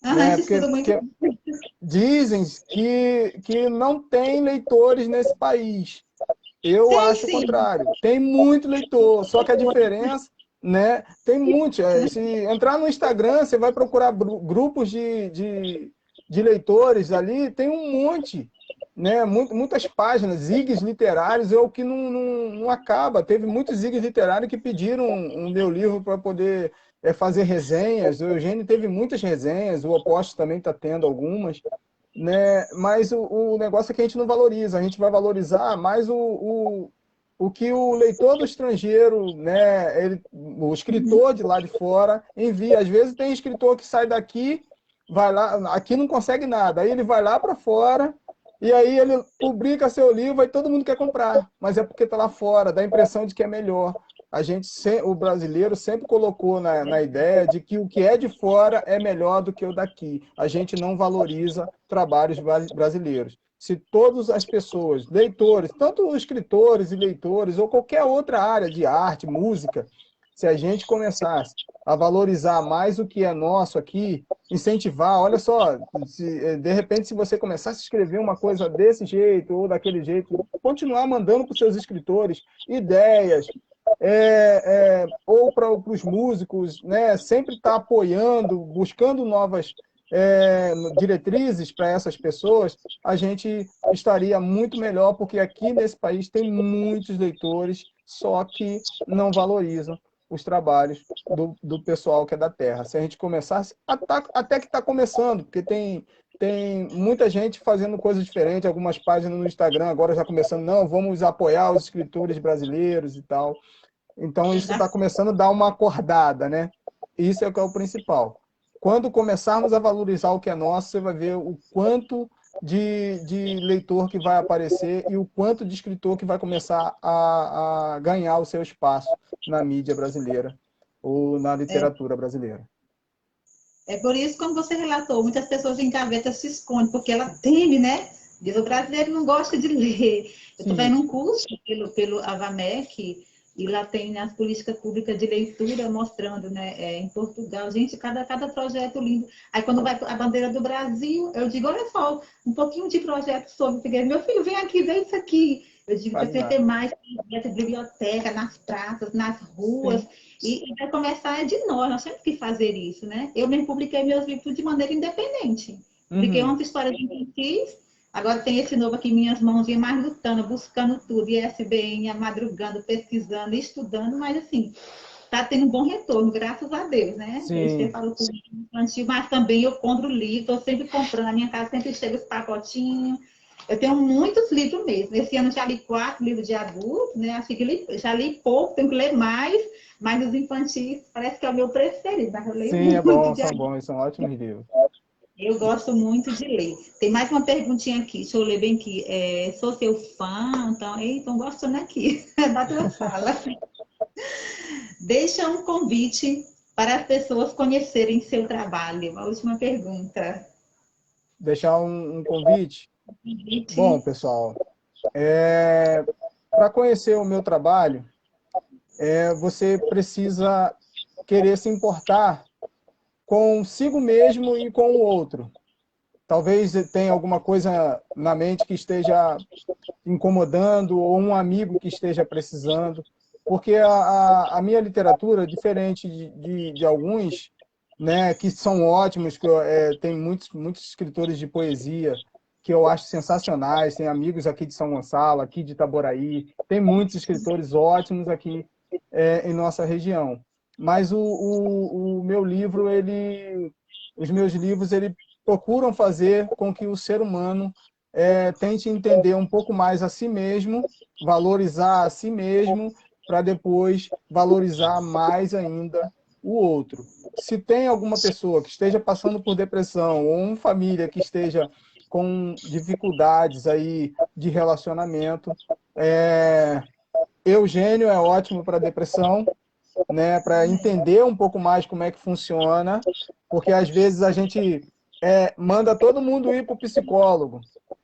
a né? gente escuta muito. Porque dizem que não tem leitores nesse país. Eu Tem acho o sim. contrário. Tem muito leitor, só que a diferença, né? Tem muito. Se entrar no Instagram, você vai procurar grupos de leitores ali, tem um monte, né? Muitas páginas, zigs literários, é o que não acaba. Teve muitos zigs literários que pediram um meu livro para poder fazer resenhas. O Eugênio teve muitas resenhas, o Oposto também está tendo algumas, né? Mas o negócio é que a gente não valoriza, a gente vai valorizar mais o que o leitor do estrangeiro, né? O escritor de lá de fora envia. Às vezes tem escritor que sai daqui, vai lá, aqui não consegue nada, aí ele vai lá para fora e aí ele publica seu livro e todo mundo quer comprar, mas é porque está lá fora, dá a impressão de que é melhor. O brasileiro sempre colocou na ideia de que o que é de fora é melhor do que o daqui. A gente não valoriza trabalhos brasileiros. Se todas as pessoas, leitores, tanto escritores e leitores, ou qualquer outra área de arte, música, se a gente começasse a valorizar mais o que é nosso aqui, incentivar, olha só, de repente se você começasse a escrever uma coisa desse jeito ou daquele jeito, continuar mandando para os seus escritores ideias, ou para os músicos, né, sempre estar apoiando, buscando novas diretrizes para essas pessoas, a gente estaria muito melhor, porque aqui nesse país tem muitos leitores, só que não valorizam os trabalhos do pessoal que é da terra. Se a gente começasse, até que está começando, porque tem muita gente fazendo coisas diferentes, algumas páginas no Instagram agora já começando, não, vamos apoiar os escritores brasileiros e tal. Então, isso está começando a dar uma acordada, né? Isso é o que é o principal. Quando começarmos a valorizar o que é nosso, você vai ver o quanto de leitor que vai aparecer e o quanto de escritor que vai começar a ganhar o seu espaço na mídia brasileira ou na literatura brasileira. É por isso, como você relatou, muitas pessoas em gaveta se escondem, porque ela teme, né? Diz, o brasileiro não gosta de ler. Eu estou Sim, vendo um curso pelo Avamec, e lá tem as políticas públicas de leitura mostrando, né, em Portugal. Gente, cada projeto lindo. Aí, quando vai a bandeira do Brasil, eu digo, olha só, um pouquinho de projeto sobre Figueiredo. Meu filho, vem aqui, vê isso aqui. Eu digo, faz precisa ter nada. mais biblioteca, nas praças, nas ruas. Sim. E vai começar de nós temos que fazer isso, né? Eu mesmo publiquei meus livros de maneira independente. Publiquei Uhum. 11 histórias infantis, agora tem esse novo aqui em minhas mãos, e mais lutando, buscando tudo, ISBN, madrugando, pesquisando, estudando, mas assim, está tendo um bom retorno, graças a Deus, né? Eu sei Sim. para o público infantil, mas também eu compro livro, estou sempre comprando, na minha casa sempre chega os pacotinhos. Eu tenho muitos livros mesmo. Esse ano já li 4 livros de adulto, né? Acho que já li pouco, tenho que ler mais, mas os infantis parece que é o meu preferido, mas eu leio Sim, é muito bom, de são adulto. bons, são ótimos livros. Eu gosto muito de ler. Tem mais uma perguntinha aqui, deixa eu ler bem aqui. Sou seu fã, então, então gostando aqui da tua fala. Deixa um convite para as pessoas conhecerem seu trabalho. A última pergunta. Deixar um convite. Bom, Convite. pessoal, para conhecer o meu trabalho, você precisa querer se importar consigo mesmo e com o outro. Talvez tenha alguma coisa na mente que esteja incomodando ou um amigo que esteja precisando, porque a minha literatura, diferente de alguns, né, que são ótimos, que tem muitos escritores de poesia que eu acho sensacionais, tem amigos aqui de São Gonçalo, aqui de Itaboraí, tem muitos escritores ótimos aqui em nossa região. Mas o meu livro, os meus livros, ele procuram fazer com que o ser humano tente entender um pouco mais a si mesmo, valorizar a si mesmo, para depois valorizar mais ainda o outro. Se tem alguma pessoa que esteja passando por depressão, ou uma família que esteja com dificuldades aí de relacionamento, Eugênio é ótimo para depressão, né, para entender um pouco mais como é que funciona, porque às vezes a gente manda todo mundo ir para o psicólogo,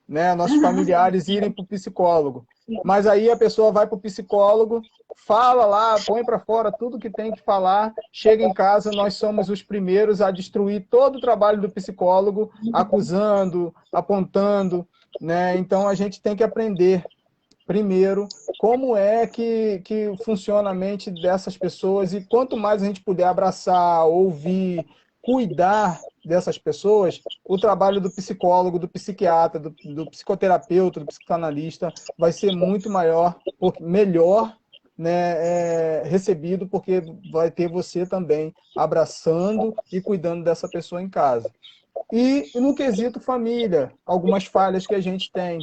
né, nossos familiares irem para o psicólogo, mas aí a pessoa vai para o psicólogo, fala lá, põe para fora tudo que tem que falar, chega em casa, nós somos os primeiros a destruir todo o trabalho do psicólogo, acusando, apontando, né, então a gente tem que aprender primeiro, como é que funciona a mente dessas pessoas e quanto mais a gente puder abraçar, ouvir, cuidar dessas pessoas, o trabalho do psicólogo, do psiquiatra, do psicoterapeuta, do psicanalista vai ser muito maior, melhor, né, recebido, porque vai ter você também abraçando e cuidando dessa pessoa em casa. E no quesito família, algumas falhas que a gente tem,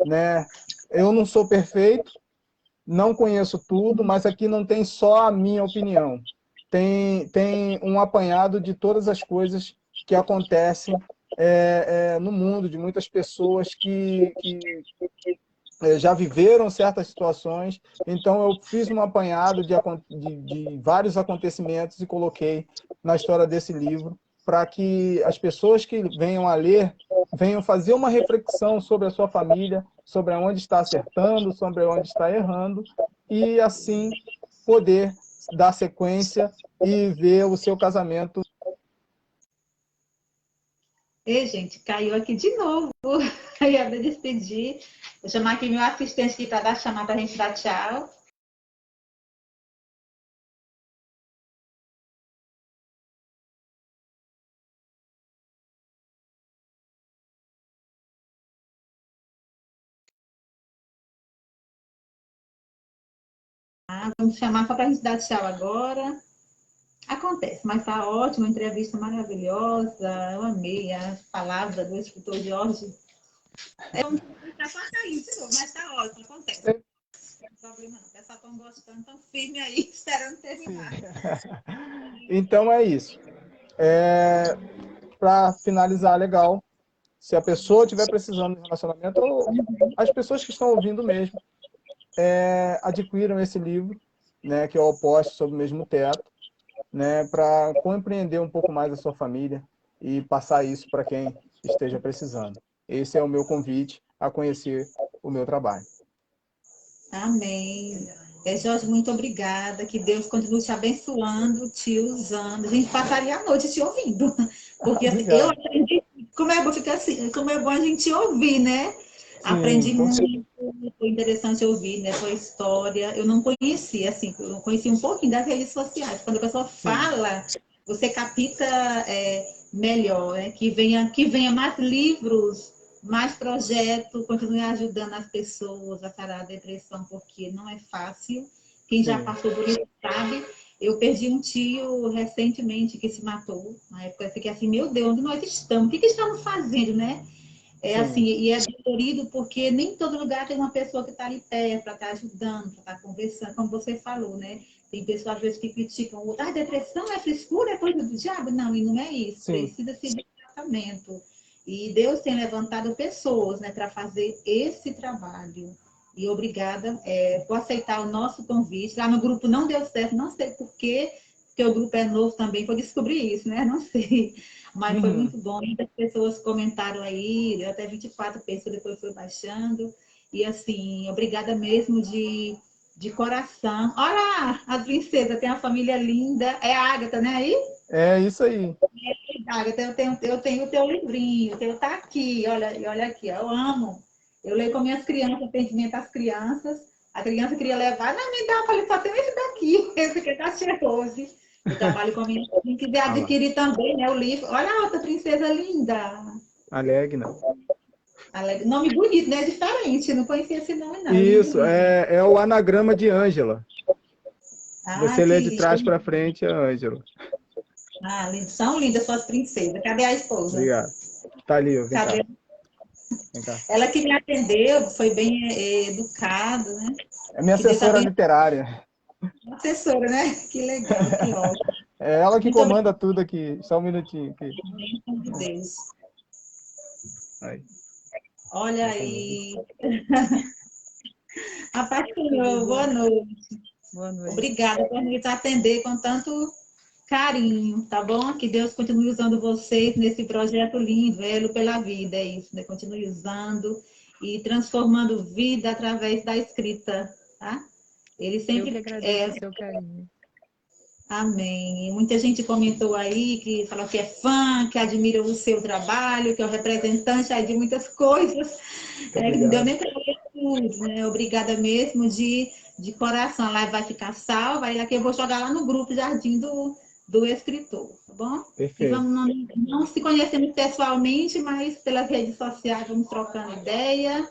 né? Eu não sou perfeito, não conheço tudo, mas aqui não tem só a minha opinião. Tem um apanhado de todas as coisas que acontecem no mundo, de muitas pessoas que já viveram certas situações. Então, eu fiz um apanhado de vários acontecimentos e coloquei na história desse livro, para que as pessoas que venham a ler venham fazer uma reflexão sobre a sua família, sobre onde está acertando, sobre onde está errando, e assim poder dar sequência e ver o seu casamento. Ei, gente, caiu aqui de novo. Eu ia me despedir. Vou chamar aqui meu assistente aqui para chamar para a gente dar tchau. Vamos chamar só para a gente dar tchau agora. Acontece, mas tá ótimo, entrevista maravilhosa. Eu amei as palavras do escritor Jorge. Vamos tentar só cair de novo, mas tá ótimo, acontece. Não tem problema não. O pessoal estão gostando, tão firme aí, esperando terminar. Então é isso. Para finalizar, legal. Se a pessoa estiver precisando de relacionamento, ou as pessoas que estão ouvindo mesmo, adquiram esse livro, né, que é o Opostos Sob o Mesmo Teto, né, para compreender um pouco mais a sua família e passar isso para quem esteja precisando. Esse é o meu convite a conhecer o meu trabalho. Amém. Jorge, muito obrigada. Que Deus continue te abençoando, te usando. A gente passaria a noite te ouvindo. Porque assim, eu Obrigado. aprendi, como é bom ficar assim, como é bom a gente ouvir, né? Aprendi Sim, com muito, foi interessante ouvir, né? Sua história. Eu não conhecia, assim, eu conheci um pouquinho das redes sociais. Quando a pessoa sim, fala, você capta melhor, né? Que venha mais livros, mais projeto, continue ajudando as pessoas a sarar a depressão, porque não é fácil. Quem já sim, passou por isso sabe. Eu perdi um tio recentemente que se matou. Na época eu fiquei assim, meu Deus, onde nós estamos? O que estamos fazendo, né? Assim, sim, e é dolorido porque nem todo lugar tem uma pessoa que está ali perto para estar ajudando, para estar conversando, como você falou, né? Tem pessoas às vezes que criticam, depressão é frescura, é coisa do diabo? Não, e não é isso. sim, Precisa se departamento. E Deus tem levantado pessoas, né, para fazer esse trabalho. E obrigada por aceitar o nosso convite. Lá no grupo não deu certo, não sei por quê, porque o grupo é novo também, foi descobrir isso, né? Não sei. Mas foi muito bom. Muitas pessoas comentaram aí, até 24 pessoas depois foi baixando. E assim, obrigada mesmo de coração. Olha, a princesa tem uma família linda. É a Ágata, né? Aí? É isso aí. Ágata, eu tenho o teu livrinho, o teu tá aqui, olha, e olha aqui, eu amo. Eu leio com minhas crianças, atendimento às crianças. A criança queria levar, não, me dá, eu falei, só tem esse daqui, esse aqui tá cheiroso. Eu trabalho com a minha, quem quiser Ah lá. adquirir também, né, o livro. Olha a outra princesa linda. Alegna. Nome bonito, né? Diferente, não conhecia esse nome, não. Isso, Lindo, lindo. é o anagrama de Ângela. Ah, Você que lê de trás lindo. para frente, é Ângela. Ah, lindo. São lindas suas princesas. Cadê a esposa? Obrigado. Tá ali, ó, vem cá. Cadê? Vem cá. Ela que me atendeu, foi bem educada, né? É minha Que Deus assessora abençoe literária. a assessora, né? Que legal, que ótimo. É ela que Muito obrigada, comanda tudo aqui. Só um minutinho aqui. bênção de Deus. Aí. Olha Essa aí. A paz do Senhor, boa noite. Boa noite. Obrigada por nos atender com tanto carinho, tá bom? Que Deus continue usando vocês nesse projeto lindo, Velo pela Vida, é isso, né? Continue usando e transformando vida através da escrita, tá? Ele Eu que sempre agradeço o seu carinho. Amém. E muita gente comentou aí que falou que é fã, que admira o seu trabalho, que é o representante aí de muitas coisas. Que não deu Obrigado. nem para ler tudo, né? Obrigada mesmo de coração. A live vai ficar salva, aí daqui eu vou jogar lá no grupo Jardim do Escritor, tá bom? E Perfeito. vamos, não se conhecemos pessoalmente, mas pelas redes sociais vamos trocando ideia,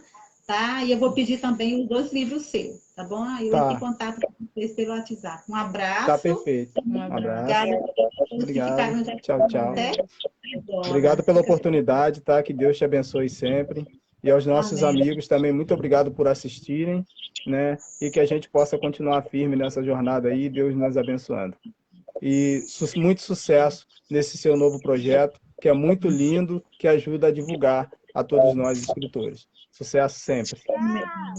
tá? E eu vou pedir também os 2 livros seus, tá bom? Aí eu entro em Tá. contato com vocês pelo WhatsApp. Um abraço. Tá perfeito. Um Um abraço. abraço. Obrigada a todos que Obrigado. ficaram já Tchau, tchau. até Obrigado agora. pela oportunidade, tá? Que Deus te abençoe sempre. E aos nossos Amém. amigos também, muito obrigado por assistirem, né? E que a gente possa continuar firme nessa jornada aí, Deus nos abençoando. E muito sucesso nesse seu novo projeto, que é muito lindo, que ajuda a divulgar a todos nós escritores. Sucesso sempre.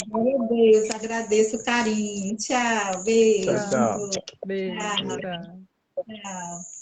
Glória a Deus, agradeço o carinho. Tchau, beijo. Tchau, tchau. Beijo. Tchau. Tchau. Tchau.